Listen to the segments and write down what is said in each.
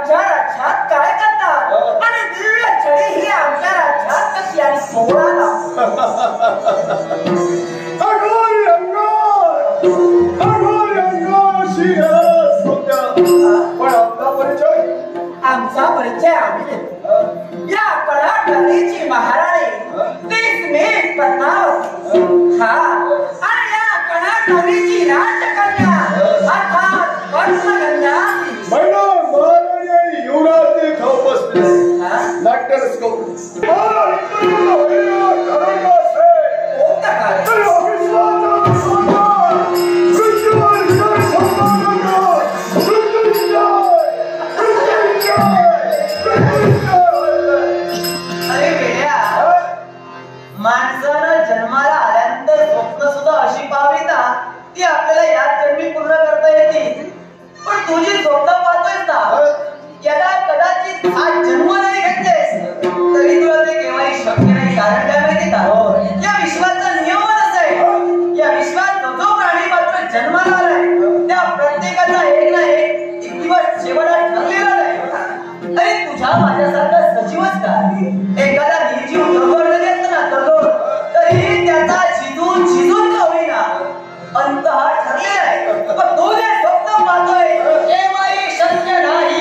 आमच्या राज्यात काय करतात आणि दिव्य छडी ही आमच्या राज्यात कशी आणि सोळाला आमचा परिचय आम्ही देतो। या कडाटणीची महाराणी 30 मे पद्मावती हा आणि या कडाटणीची राजकन्या अर्थात पद्मकन्या महाराणी युवराज खाऊ बसले नाट्यरस माणसानं जन्माला आल्यानंतर स्वप्न सुद्धा अशी पाहावी ना ती आपल्याला याच जन्मी पूर्ण करता येतील। पण तुझी स्वप्न पाहतोयस ना याला कदाचित हा जन्म नाही घेतलेस तरी तुला ते केव्हाही शक्य नाही। कारण काय माहिती का या विश्वाचा नियमच आहे, या विश्वात जो प्राणी मात्र जन्माला आलाय त्या प्रत्येकाचा एक ना एक दिवस शेवटा ठरलेला आहे। अरे तुझ्या माझ्यासारखा सजीवच का एखादा निर्जीव दगड जरी असला ना दगड तरी त्याचा झिजून का होईना अंत हा ठरलेला आहे। पण तो जे स्वप्न पाहतोय केव्हाही शक्य नाही।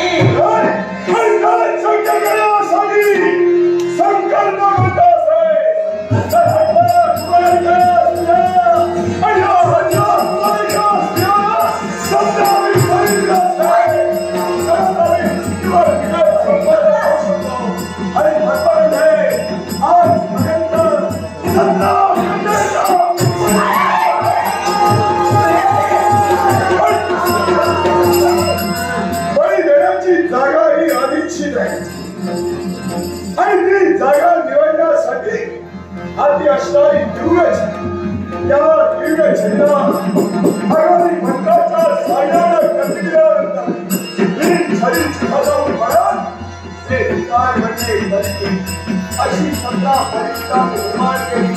अशी सत्ता परिस्थिती निर्माण केली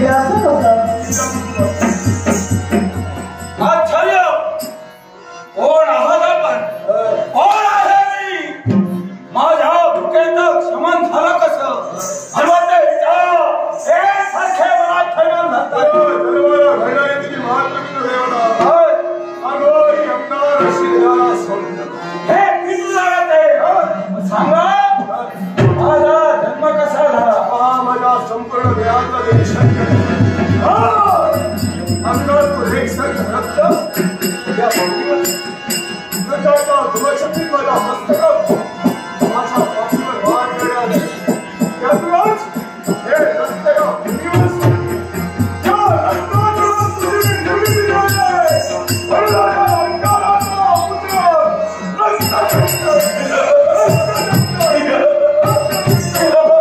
या